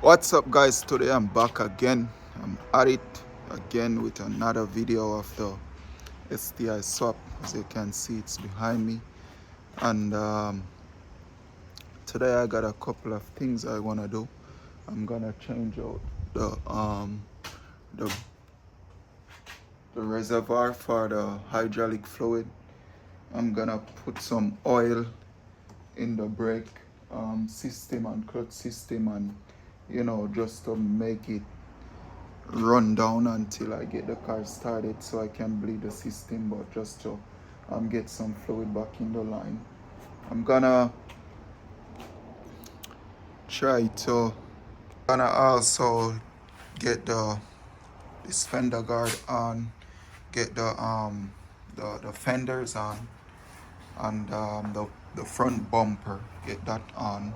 What's up, guys? Today I'm back again. I'm at it again with another video of the STI swap. As you can see, it's behind me. And today I got a couple of things I want to do. I'm gonna change out the the reservoir for the hydraulic fluid. I'm gonna put some oil in the brake system and clutch system, and just to make it run down until I get the car started so I can bleed the system, but just to get some fluid back in the line. I'm gonna try to also get this fender guard on, get the fenders on, and the front bumper, get that on,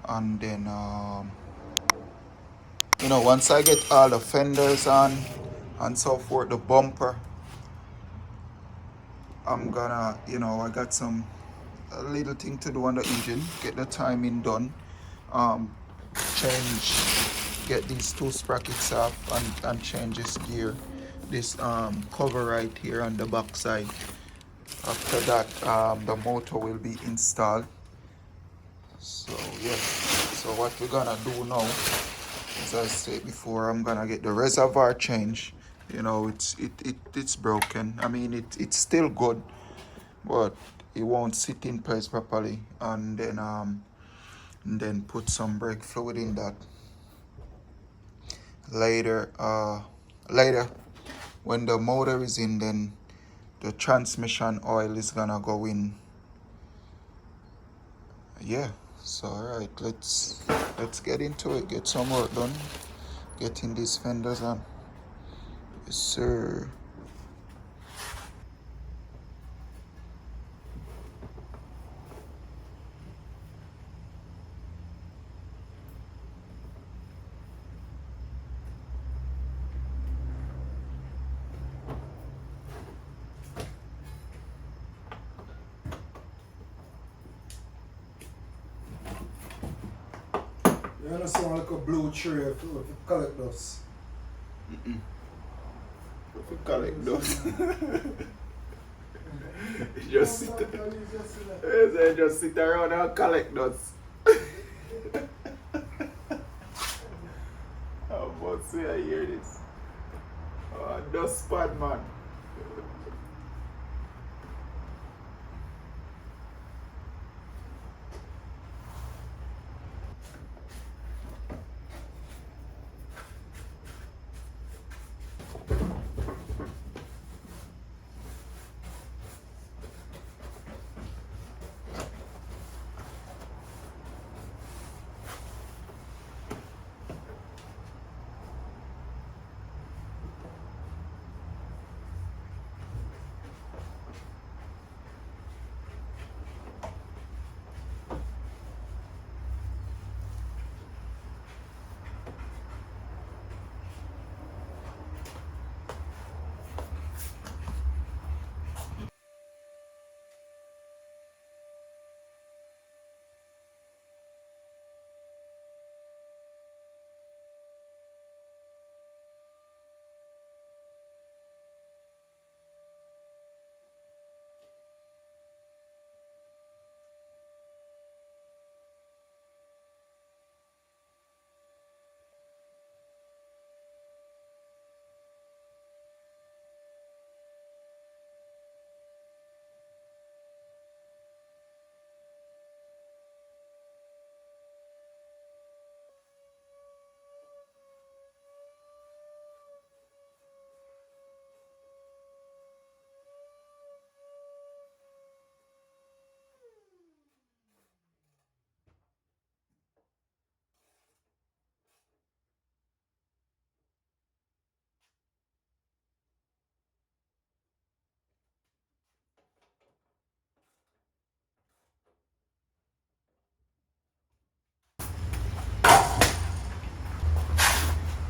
and then once I get all the fenders on and so forth, the bumper, I'm gonna, I got a little thing to do on the engine, get the timing done, um, get these two sprockets off, and change this gear, this cover right here on the back side. After that, the motor will be installed. So yeah, so what we're gonna do now, as I said before, I'm gonna get the reservoir change. It's broken. I mean, it's still good, but it won't sit in place properly. And then put some brake fluid in that. Later, when the motor is in, then the transmission oil is gonna go in. Yeah. So all right, let's get into it. Get some work done. Getting these fenders on. Yes, sir. You wanna sound like a blue tree if you collect those. If you collect those, just sit around and collect those. How about say I hear this? Dust pad, man.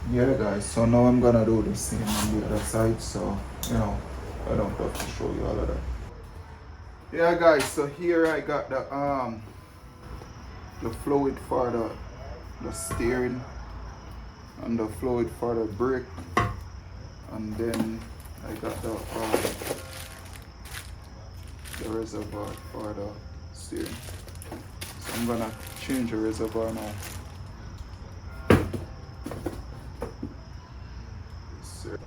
Yeah, guys, so now I'm gonna do the same on the other side, so I don't have to show you all of that. Yeah, guys, so here I got the fluid for the steering and the fluid for the brake, and then I got the reservoir for the steering. So I'm gonna change the reservoir now. Yes, sir.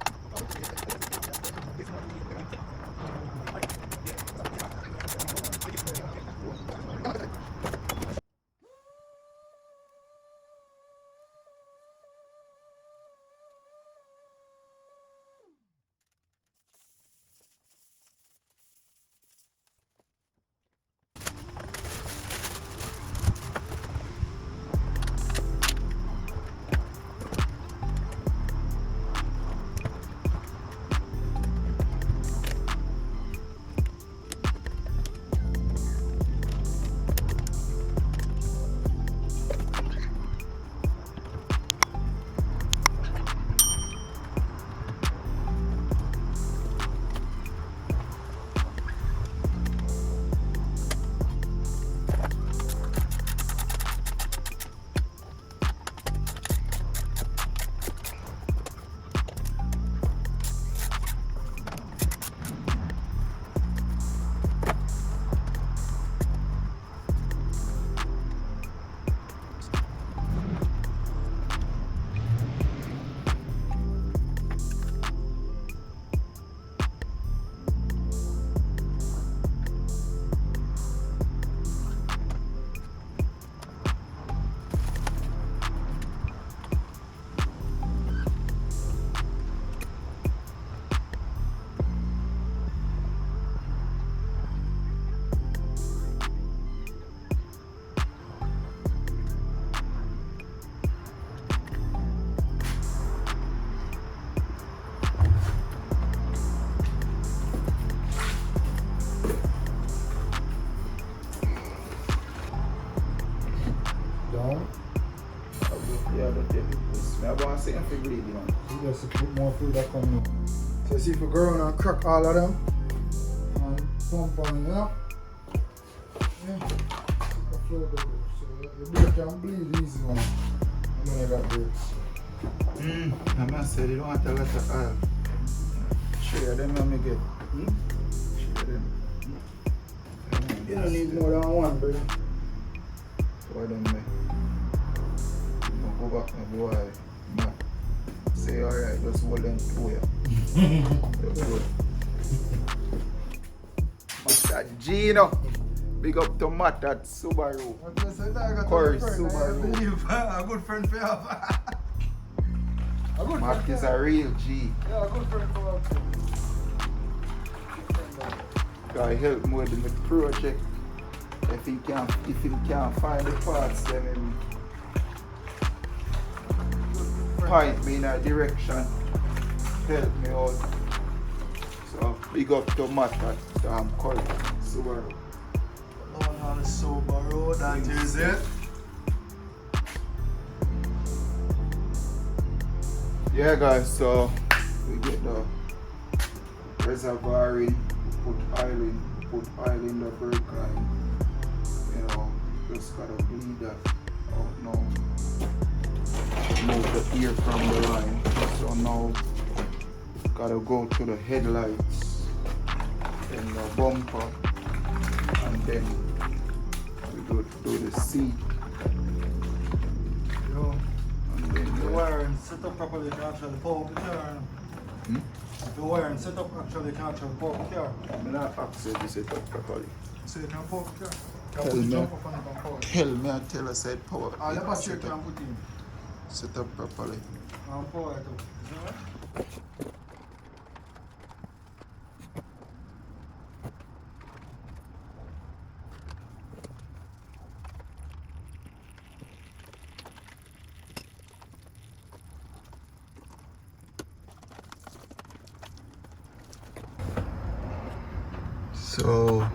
Down. Yeah, that's it. I want to say I'm bleed, you know. You just put more fluid that come in. So see if we go around and crack all of them and pump on, you know? Yeah. The fluid will go. So the brake can bleed easy one. And then I got brakes. I must say, they don't want a lot of oil. Three of them, let me get. Three of them. You don't need more than one, brother. Two of them, man. Go back, my boy. Man. Say, alright, just hold them two, yeah. That's good. Master Gino. Big up to Matt at Subaru. Corey Subaru. A good friend for you. Matt is a real G. Yeah, a good friend for you. Guy help me with the project. If he can't find the parts, then him point me in a direction, help me out. So big up to Matt at Corey Subaru. On the Subaru, that is it. Yeah guys, so we get the reservoir in, put oil in the brake line, you know, just gotta bleed that out now. Move the ear from the line. So now gotta go to the headlights and the bumper, and then we go do the seat. Yo, And then the wiring set up properly, you can actually power up the car. If the wiring set up actually, you can actually power up the car. I'm not access to set up properly. So you can power up the car. Tell You me. can jump up and you can power it. Tell me, I tell us I power. All the battery you can put in Set up properly. and power it up. Is that right? So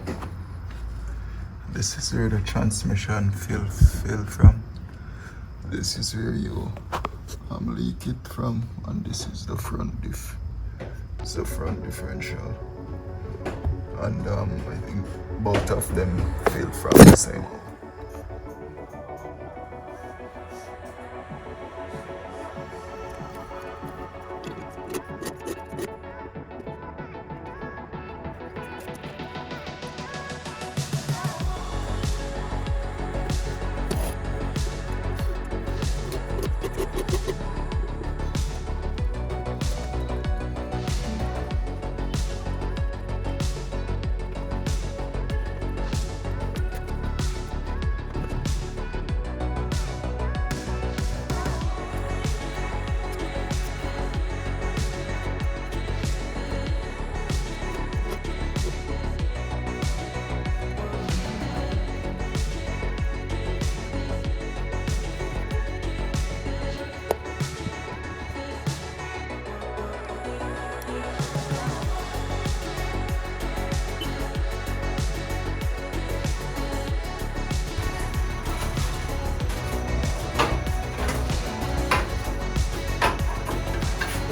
this is where the transmission fill from. This is where you leak it from, and this is the front diff. It's the front differential, and I think both of them fill from the same.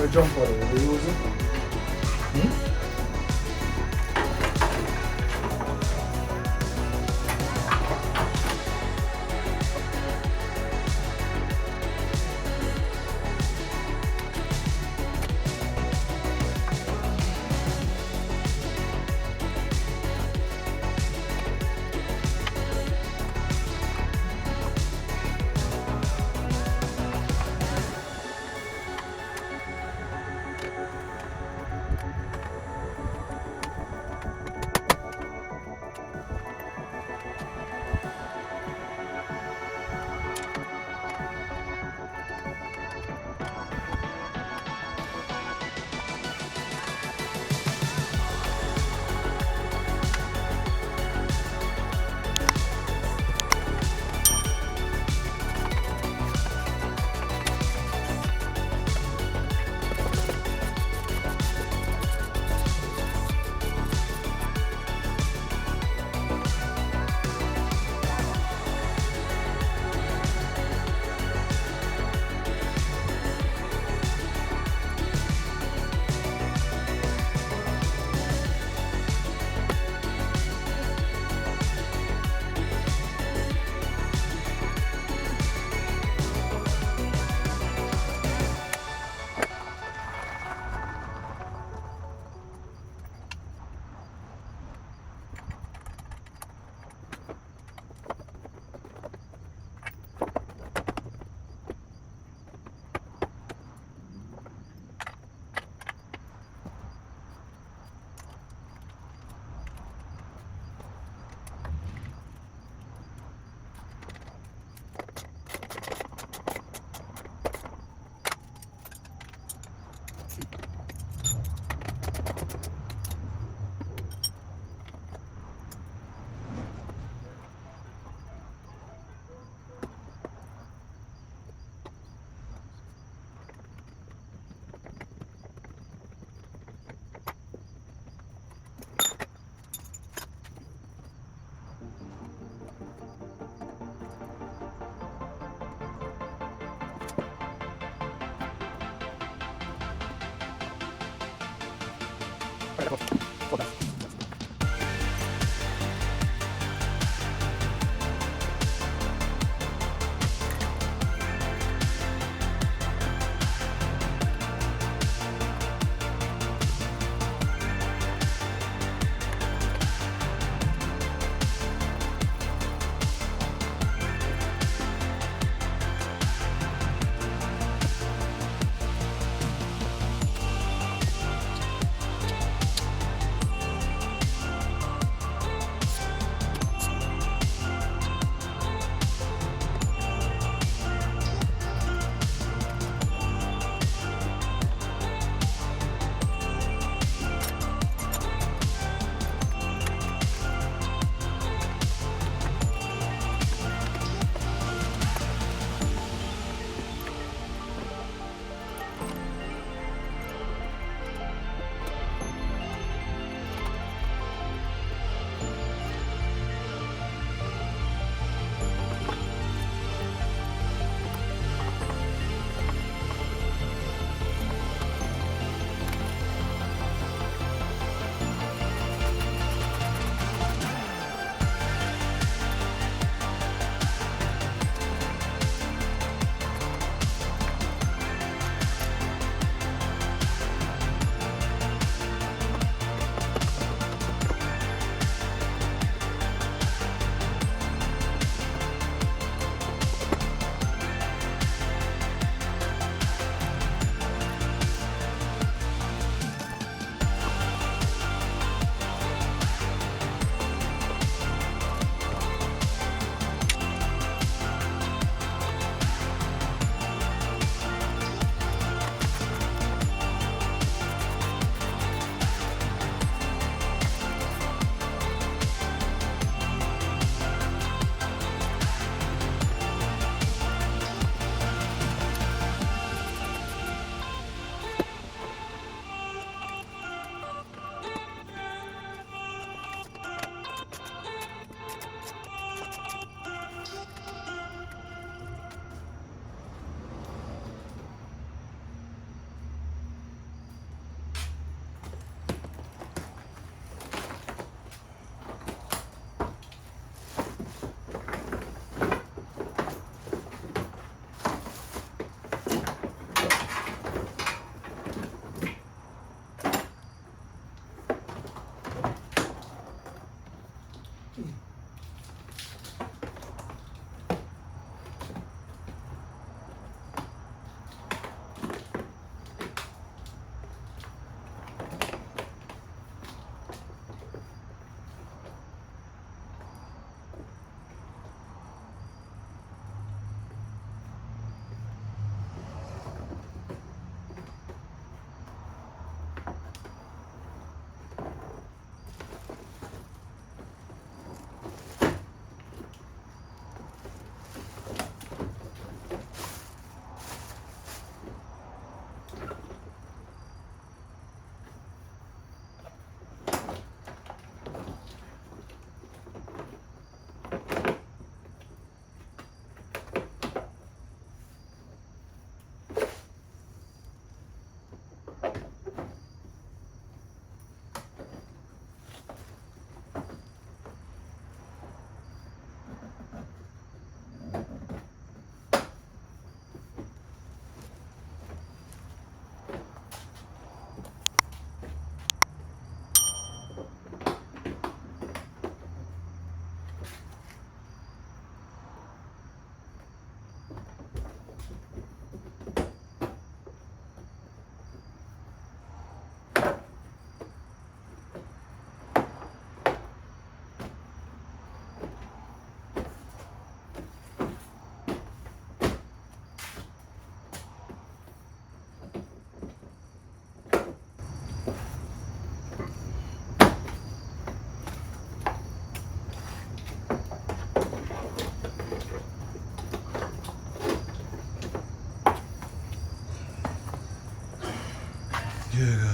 the jumper there, they use it. Hmm?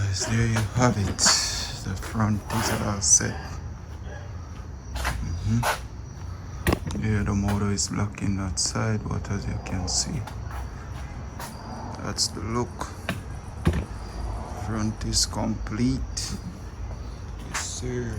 guys, there you have it. The front is all set. Yeah, the motor is blocking that side, but as you can see, that's the look. Front is complete. Yes, sir.